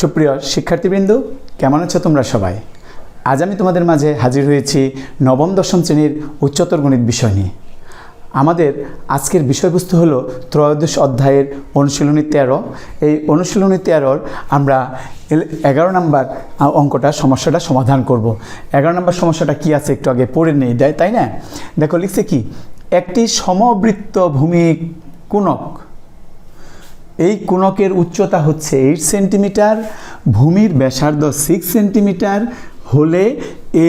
সুপ্রিয় শিক্ষার্থীবৃন্দ, কেমন আছো তোমরা সবাই? আজ আমি তোমাদের মাঝে হাজির হয়েছি নবম দশম শ্রেণীর উচ্চতর গণিত বিষয় নিয়ে। আমাদের আজকের বিষয়বস্তু হলো ত্রয়োদশ অধ্যায়ের অনুশীলনী 13। এই অনুশীলনী 13 আমরা 11 নম্বর সমস্যাটা সমাধান করব। 11 নম্বর সমস্যাটা কি আছে একটু আগে পড়ে নেই দেয়, তাই না? দেখো লিখছে কি, একটি সমবৃত্ত ভূমি কোণক, এই কোণকের উচ্চতা হচ্ছে 8 সেন্টিমিটার, ভূমির ব্যাসার্ধ 6 সেন্টিমিটার হলে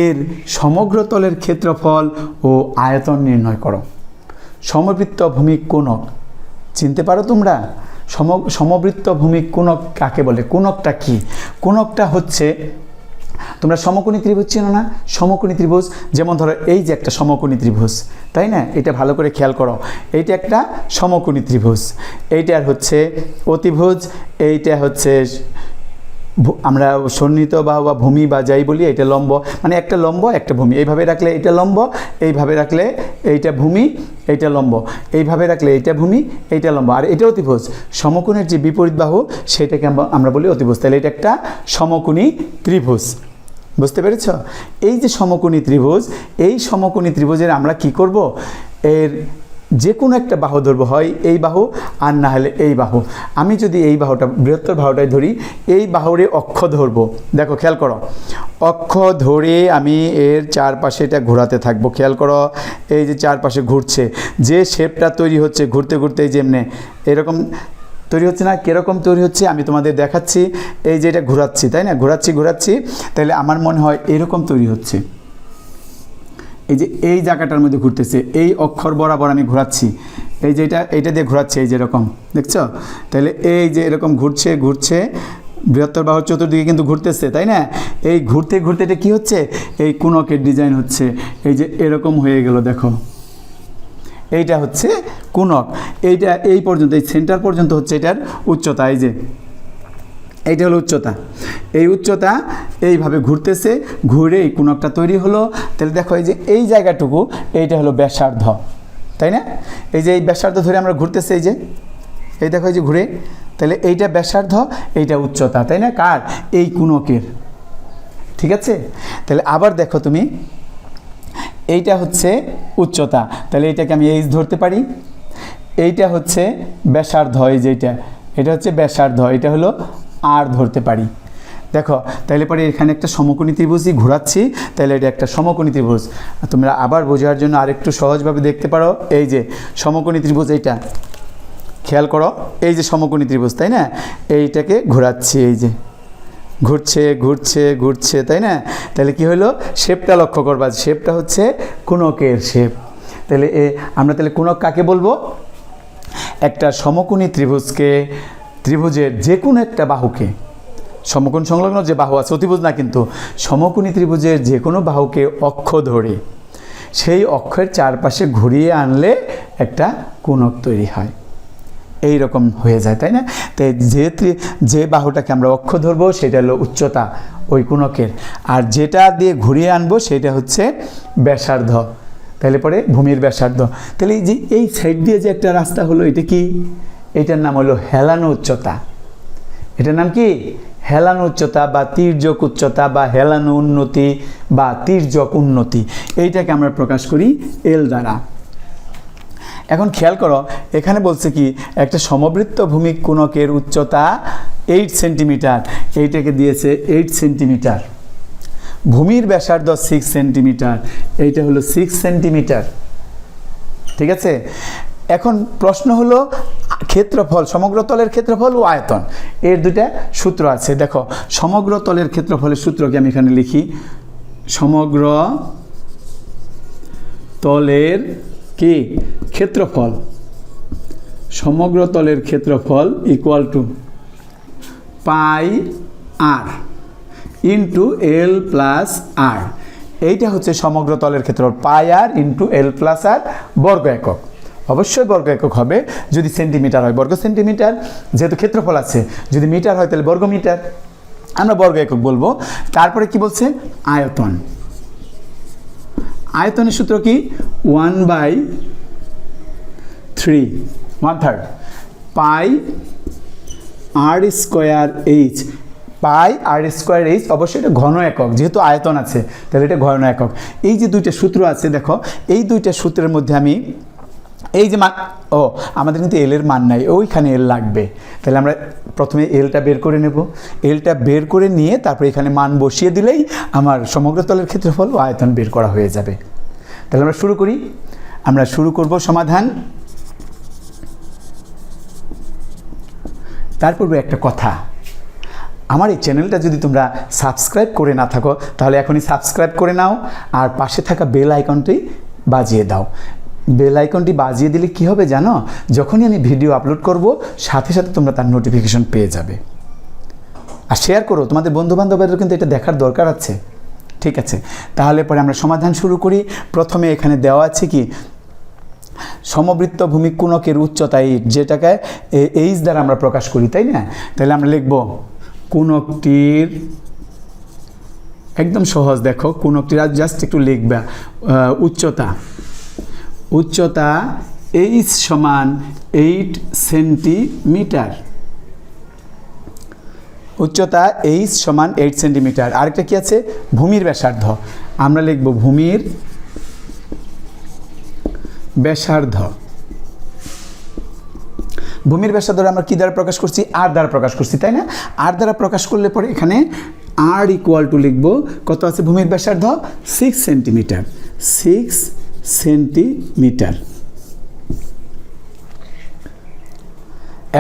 এর সমগ্র তলের ক্ষেত্রফল ও আয়তন নির্ণয় করো। সমবৃত্ত ভূমি কোণক চিনতে পারো তোমরা? সমবৃত্ত ভূমি কোণক কাকে বলে? কোণকটা কি? কোণকটা হচ্ছে, তোমরা সমকোণী ত্রিভুজ চেনো না? সমকোণী ত্রিভুজ, যেমন ধরো এই যে একটা সমকোণী ত্রিভুজ, তাই না? এটা ভালো করে খেয়াল করো, এইটা একটা সমকোণী ত্রিভুজ, এইটার হচ্ছে অতিভুজ, এইটা হচ্ছে আমরা সন্নিহিত বাহু বা ভূমি বা যাই বলি, এটা লম্ব, মানে একটা লম্ব একটা ভূমি, এইভাবে রাখলে এটা লম্ব, এইভাবে রাখলে এইটা ভূমি, এইটা লম্ব, এইভাবে রাখলে এইটা ভূমি, এইটা লম্ব, আর এটা অতিভুজ। সমকোণের যে বিপরীত বাহু সেটাকে আমরা বলি অতিভুজ। তাহলে এটা একটা সমকোণী ত্রিভুজ। বুঝতে পেরেছ? এই যে সমকোণী ত্রিভুজ, এই সমকোণী ত্রিভুজের আমরা কি করব, এর যে কোনো একটা বাহু ধরবো, হয় এই বাহু আর না হলে এই বাহু। আমি যদি এই বাহুটা, বৃহত্তর বাহুটাই ধরি, এই বাহুরে অক্ষ ধরবো। দেখো খেয়াল করো, অক্ষ ধরে আমি এর চারপাশে এটা ঘোরাতে থাকবো। খেয়াল করো, এই যে চারপাশে ঘুরছে, যে শেপটা তৈরি হচ্ছে ঘুরতে ঘুরতে, এই যেমনে এরকম তৈরি হচ্ছে না? কীরকম তৈরি হচ্ছে আমি তোমাদের দেখাচ্ছি। এই যে এটা ঘোরাচ্ছি, তাই না? ঘোরাচ্ছি, তাহলে আমার মনে হয় এরকম তৈরি হচ্ছে। এই যে এই জায়গাটার মধ্যে ঘুরতেছে, এই অক্ষর বরাবর আমি ঘোরাচ্ছি, এই যে এইটা দিয়ে ঘোরাচ্ছে, এই যে এরকম, দেখছো? তাহলে এই যে এরকম ঘুরছে, বৃহত্তর বাহুর চতুর্দিকে কিন্তু ঘুরতেছে, তাই না? এই ঘুরতে এটা কী হচ্ছে? এই কোণকের ডিজাইন হচ্ছে, এই যে এরকম হয়ে গেল। দেখো এইটা হচ্ছে কোণক, এইটা এই পর্যন্ত, এই সেন্টার পর্যন্ত হচ্ছে এটার উচ্চতা। এই যে এইটা হলো উচ্চতা, এই উচ্চতা এইভাবে ঘুরতেছে, ঘুরে এই কোণকটা তৈরি হলো। তাহলে দেখো এই যে এই জায়গাটুকু, এইটা হলো ব্যাসার্ধ, তাই না? এই যে এই ব্যাসার্ধ ধরে আমরা ঘুরতেছি, এই দেখো এই যে ঘুরে, তাহলে এইটা ব্যাসার্ধ, এইটা উচ্চতা, তাই না? কার? এই কোণকের। ঠিক আছে? তাহলে আবার দেখো তুমি, এইটা হচ্ছে উচ্চতা, তাহলে এইটাকে আমি এইচ ধরতে পারি। এইটা হচ্ছে ব্যাসার্ধ, এই যে এটা হচ্ছে ব্যাসার্ধ, এটা হলো আর ধরতে পারি। দেখো তাহলে পরে এখানে একটা সমকোণী ত্রিভুজই ঘোরাচ্ছি, তাহলে এটা একটা সমকোণী ত্রিভুজ। তোমরা আবার বোঝার জন্য আরেকটু সহজভাবে দেখতে পারো, এই যে সমকোণী ত্রিভুজ, এইটা খেয়াল করো, এই যে সমকোণী ত্রিভুজ, তাই না? এইটাকে ঘোরাচ্ছি, এই যে ঘুরছে, তাই না? তাহলে কি হলো? শেপটা লক্ষ্য করবা, শেপটা হচ্ছে কোণকের শেপ। তাহলে আমরা তাহলে কোণক কাকে বলবো? একটা সমকোণী ত্রিভুজের যে কোনো একটা বাহুকে, সমকোণ সংলগ্ন যে বাহু আছে, অতিভুজ না কিন্তু, সমকোণী ত্রিভুজের যে কোনো বাহুকে অক্ষ ধরে সেই অক্ষের চারপাশে ঘুরিয়ে আনলে একটা কোণক তৈরি হয়। এই রকম হয়ে যায়, তাই না? তাই যে বাহুটাকে আমরা অক্ষ ধরবো সেটা হলো উচ্চতা ওই কোণকের, আর যেটা দিয়ে ঘুরিয়ে আনবো সেটা হচ্ছে ব্যাসার্ধ। তাহলে পরে ভূমির ব্যাসার্ধ। তাহলে এই যে এই সাইড দিয়ে যে একটা রাস্তা হলো, এটা কি? এটার নাম হলো হেলানো উচ্চতা। এটার নাম কি? হেলানো উচ্চতা বা তির্যক উচ্চতা বা হেলানো উন্নতি বা তির্যক উন্নতি। এইটাকে আমরা প্রকাশ করি এল দ্বারা। এখন খেয়াল করো, এখানে বলছে কি, একটা সমবৃত্ত ভূমি কোণকের উচ্চতা 8 সেন্টিমিটার, এইটাকে দিয়েছে 8 সেন্টিমিটার, ভূমির ব্যাসার্ধ 6 সেন্টিমিটার, এইটা হলো 6 সেন্টিমিটার। ঠিক আছে? এখন প্রশ্ন হলো ক্ষেত্রফল, সমগ্র তলের ক্ষেত্রফল ও আয়তন, এর দুটা সূত্র আছে। দেখো সমগ্র তলের ক্ষেত্রফলের সূত্রকে আমি এখানে লিখি, সমগ্র তলের কি ক্ষেত্রফল, সমগ্র তলের ক্ষেত্রফল equal to pi r into l plus r. এইটা হচ্ছে সমগ্র তলের ক্ষেত্রফল, পাই আর ইন্টু এল প্লাস আর, বর্গ একক। অবশ্যই বর্গ একক হবে, যদি সেন্টিমিটার হয় বর্গ সেন্টিমিটার, যেহেতু ক্ষেত্রফল আছে। যদি মিটার হয় তাহলে বর্গ মিটার, আমরা বর্গ একক বলবো। তারপরে কি বলছে? আয়তন। আয়তনের সূত্র কি? 1/3 পাই আর স্কোয়ার এইচ। পাই আর স্কোয়ার এইচ, অবশ্যই এটা ঘন একক, যেহেতু আয়তন আছে তাহলে এটা ঘন একক। এই যে দুইটা সূত্র আছে দেখো, এই দুইটা সূত্রের মধ্যে আমি এই যে মান, আমাদের কিন্তু এল এর মান নাই, ওইখানে এল লাগবে, তাহলে আমরা প্রথমে এলটা বের করে নেব। এলটা বের করে নিয়ে তারপরে এখানে মান বসিয়ে দিলেই আমার সমগ্র তলের ক্ষেত্রফল ও আয়তন বের করা হয়ে যাবে। তাহলে আমরা শুরু করি। আমরা শুরু করব সমাধান। তারপর একটা কথা, আমার এই চ্যানেলটা যদি তোমরা সাবস্ক্রাইব করে না থাকো তাহলে এখনই সাবস্ক্রাইব করে নাও, আর পাশে থাকা বেল আইকনটি বাজিয়ে দাও। বেল আইকনটি বাজিয়ে দিলে কি হবে জানো, যখনই আমি ভিডিও আপলোড করব সাথে সাথে তোমরা তার নোটিফিকেশন পেয়ে যাবে। আর শেয়ার করো, তোমাদের বন্ধুবান্ধবদের কিন্তু এটা দেখার দরকার আছে। ঠিক আছে, তাহলে পরে আমরা সমাধান শুরু করি। প্রথমে এখানে দেওয়া আছে কি, সমবৃত্ত ভূমি কোণকের উচ্চতা এইট, যেটাকে এইচ দ্বারা আমরা প্রকাশ করি, তাই না? তাহলে আমরা লিখব কোণকটির, একদম সহজ, দেখো কোণকটির জাস্ট একটু লিখবা উচ্চতা এইচ সমান 8 সেন্টিমিটার। উচ্চতা এইচ সমান 8 সেন্টিমিটার। আরেকটা কি আছে, ভূমির ব্যাসার্ধ, আমরা লিখব ভূমির ব্যাসার্ধ। ভূমির ব্যাসার্ধ আমরা কি দ্বারা প্রকাশ করছি, আর দ্বারা প্রকাশ করছি, তাই না? আর দ্বারা প্রকাশ করলে পরে এখানে আর ইকুয়াল টু লিখব, কত আছে ভূমির ব্যাসার্ধ, 6 সেন্টিমিটার। 6 সেন্টিমিটার।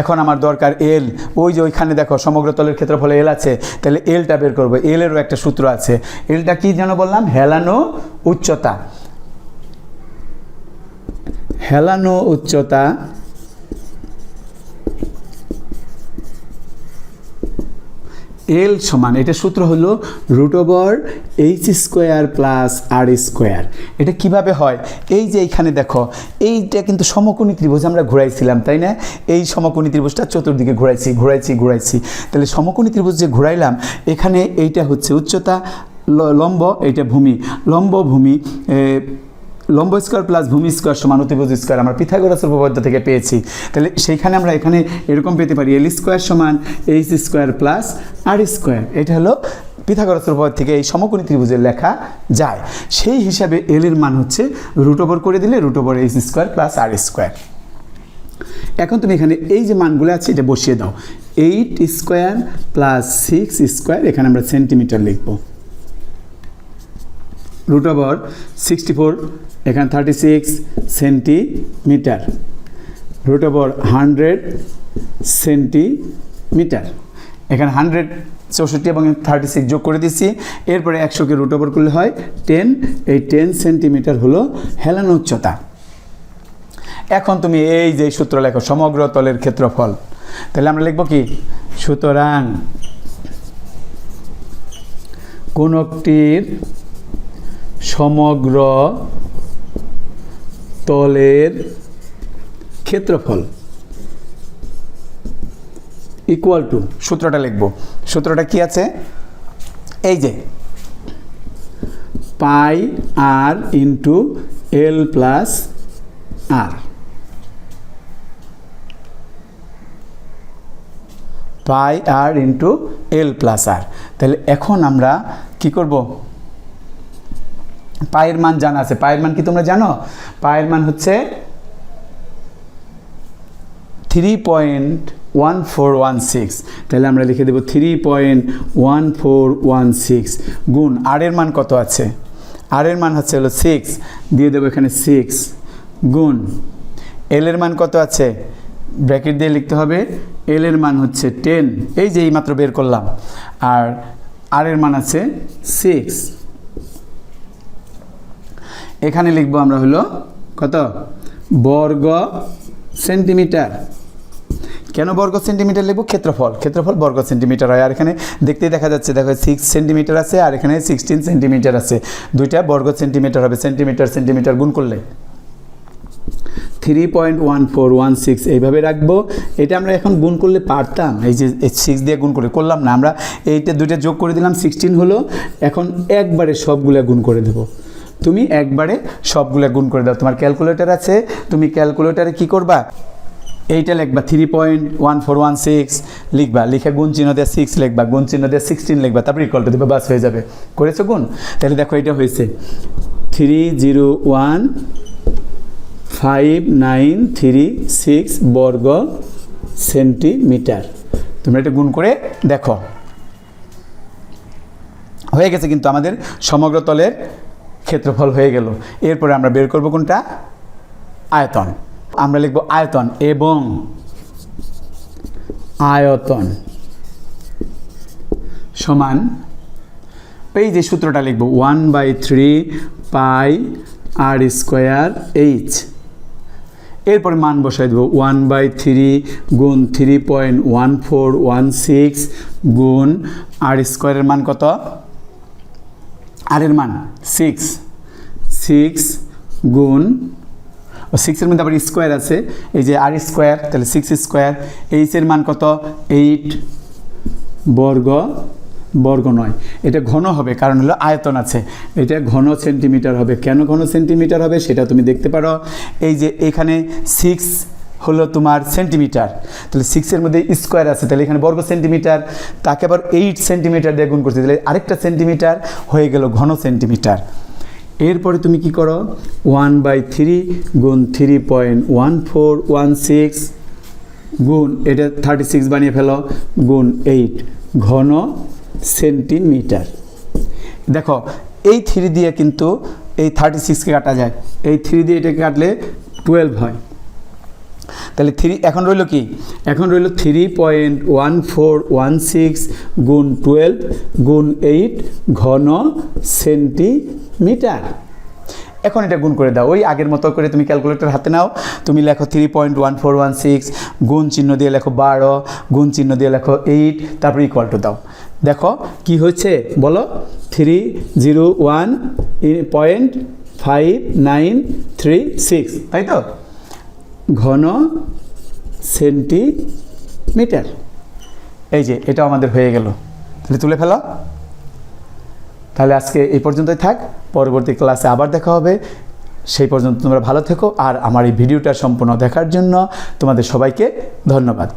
এখন আমার দরকার এল। ওই যে ওইখানে দেখো সমগ্র তলের ক্ষেত্রফল এল আছে, তাহলে এলটা বের করবো। এলেরও একটা সূত্র আছে। এলটা কি যেন বললাম, হেলানো উচ্চতা। হেলানো উচ্চতা এল সমান, এটা সূত্র হলো √h² প্লাস r²। এটা কিভাবে হয়, এই যে এইখানে দেখো, এইটা কিন্তু সমকোণী ত্রিভুজ আমরা ঘুরাইছিলাম, তাই না? এই সমকোণী ত্রিভুজটা চতুর্দিকে ঘুরাইছি। তাহলে সমকোণী ত্রিভুজ যে ঘুরাইলাম, এখানে এইটা হচ্ছে উচ্চতা, লম্ব, এইটা ভূমি। লম্ব স্কোয়ার প্লাস ভূমি স্কোয়ার সমান অতিভুজ স্কোয়ার, আমরা পিথাগোরাসের উপপাদ্য থেকে পেয়েছি। তাহলে সেইখানে আমরা এখানে এরকম পেতে পারি, এল স্কোয়ার সমান h² প্লাস r²। এটা হলো পিথাগোরাসের উপপাদ্য থেকে এই সমকোণী ত্রিভুজের লেখা যায়। সেই হিসাবে এল এর মান হচ্ছে √ওভার করে দিলে √h² প্লাস r²। এখন তুমি এখানে এই যে মানগুলো আছে এটা বসিয়ে দাও। 8² প্লাস 6², এখানে আমরা সেন্টিমিটার লিখব। √64, এখানে 36 সেন্টিমিটার। √100 সেন্টিমিটার। এখানে 164 এবং 36 যোগ করে দিচ্ছি। এরপরে 100কে √ওভার করলে হয় 10। এই 10 সেন্টিমিটার হলো হেলানো উচ্চতা। এখন তুমি এই যে সূত্র লেখো, সমগ্র তলের ক্ষেত্রফল। তাহলে আমরা লিখব কি, সুতরাং কোণকটির সমগ্র তলের ক্ষেত্রফল ইকুয়াল টু, সূত্রটা লিখব। সূত্রটা কি আছে, এই যে পাই আর ইন্টু এল প্লাস আর। পাই আর ইন্টু এল প্লাস আর। তাহলে এখন আমরা কি করব, পায়ের মান জানা আছে। পায়ের মান কি তোমরা জানো? পায়ের মান হচ্ছে 3.1416। তাহলে আমরা লিখে দেব 3.1416 গুণ আর এর মান কত আছে, আর এর মান হচ্ছে হলো 6, দিয়ে দেবো এখানে 6 গুণ এল এর মান কত আছে, ব্র্যাকেট দিয়ে লিখতে হবে। এল এর মান হচ্ছে 10, এই যে এইমাত্র বের করলাম, আর এর মান আছে 6। এখানে লিখবো আমরা হলো কত, বর্গ সেন্টিমিটার। কেন বর্গ সেন্টিমিটার লিখবো, ক্ষেত্রফল বর্গ সেন্টিমিটার হয়। আর এখানে দেখতেই দেখা যাচ্ছে, দেখো 6 সেন্টিমিটার আছে আর এখানে 16 সেন্টিমিটার আছে, দুইটা বর্গ সেন্টিমিটার হবে। সেন্টিমিটার গুণ করলে 3.1416 এইভাবে রাখবো। এটা আমরা এখন গুণ করলে পারতাম, এই যে 6 দিয়ে গুণ করলাম না, আমরা এইটা দুইটা যোগ করে দিলাম, 16 হলো। এখন একবারে সবগুলা গুণ করে দেবো। তুমি একবারে সবগুলা গুণ করে দাও। তোমার ক্যালকুলেটর আছে, তুমি ক্যালকুলেটরে কি করবা, এইটা লিখবা 3.1416 লিখবা, লিখে গুণ চিহ্ন দিয়ে 6 লিখবা, গুণ চিহ্ন দিয়ে 16 লিখবা, তারপর ইকুয়াল টু দিবা, বাস হয়ে যাবে। করেছো গুণ? তাহলে দেখো এটা হয়েছে 3015936 বর্গ সেন্টিমিটার। তোমরা এটা গুণ করে দেখো, হয়ে গেছে কিন্তু আমাদের সমগ্র তলের ক্ষেত্রফল হয়ে গেল। এরপরে আমরা বের করব কোনটা? আয়তন। আমরা লিখব আয়তন এবং আয়তন সমান, এই যে সূত্রটা লিখব 1/3 পাই আর স্কোয়ার এইচ। এরপরে মান বসাই দেবো 1/3 গুণ 3.1416 গুণ আর স্কোয়ারের মান কত? আর এর মান 6 গুণ 6-এর মধ্যে আবার স্কোয়ার আছে, এই যে আর স্কোয়ার, তাহলে 6 স্কোয়ার। এইচের মান কত? 8 বর্গ নয়। এটা ঘন হবে, কারণ হলো আয়তন আছে, এটা ঘন সেন্টিমিটার হবে। কেন ঘন সেন্টিমিটার হবে সেটা তুমি দেখতে পারো। এই যে এখানে 6 হলো তোমার সেন্টিমিটার, তাহলে 6-এর মধ্যে স্কোয়ার আছে, তাহলে এখানে বর্গ সেন্টিমিটার, তাকে আবার 8 সেন্টিমিটার দিয়ে গুণ করছে, তাহলে আরেকটা সেন্টিমিটার হয়ে গেল ঘন সেন্টিমিটার। এরপরে তুমি কি করো? 1/3 গুণ 3.1416 গুণ এটা 36 বানিয়ে ফেলো, গুণ 8 ঘন সেন্টিমিটার। দেখো এই 3 দিয়ে কিন্তু এই 36কে কাটা যায়, এই 3 দিয়ে এটাকে কাটলে 12 হয়। তাহলে 3 এখন রইল কি? এখন রইল 3.1416 গুণ 12 গুণ 8 ঘন সেন্টিমিটার। এখন এটা গুণ করে দাও, ওই আগের মতো করে তুমি ক্যালকুলেটর হাতে নাও, তুমি লেখো 3.1416 গুণ চিহ্ন দিয়ে লেখো 12 গুণ চিহ্ন দিয়ে লেখো 8, তারপর ইকুয়াল টু দাও। দেখো কি হচ্ছে বলো? 301.5936, তাই তো? ঘন সেন্টিমিটার। এই যে এটা আমাদের হয়ে গেল, তাহলে তুলে ফেলো। তাহলে আজকে এই পর্যন্তই থাক, পরবর্তী ক্লাসে আবার দেখা হবে। সেই পর্যন্ত তোমরা ভালো থেকো, আর আমার এই ভিডিওটা সম্পূর্ণ দেখার জন্য তোমাদের সবাইকে ধন্যবাদ।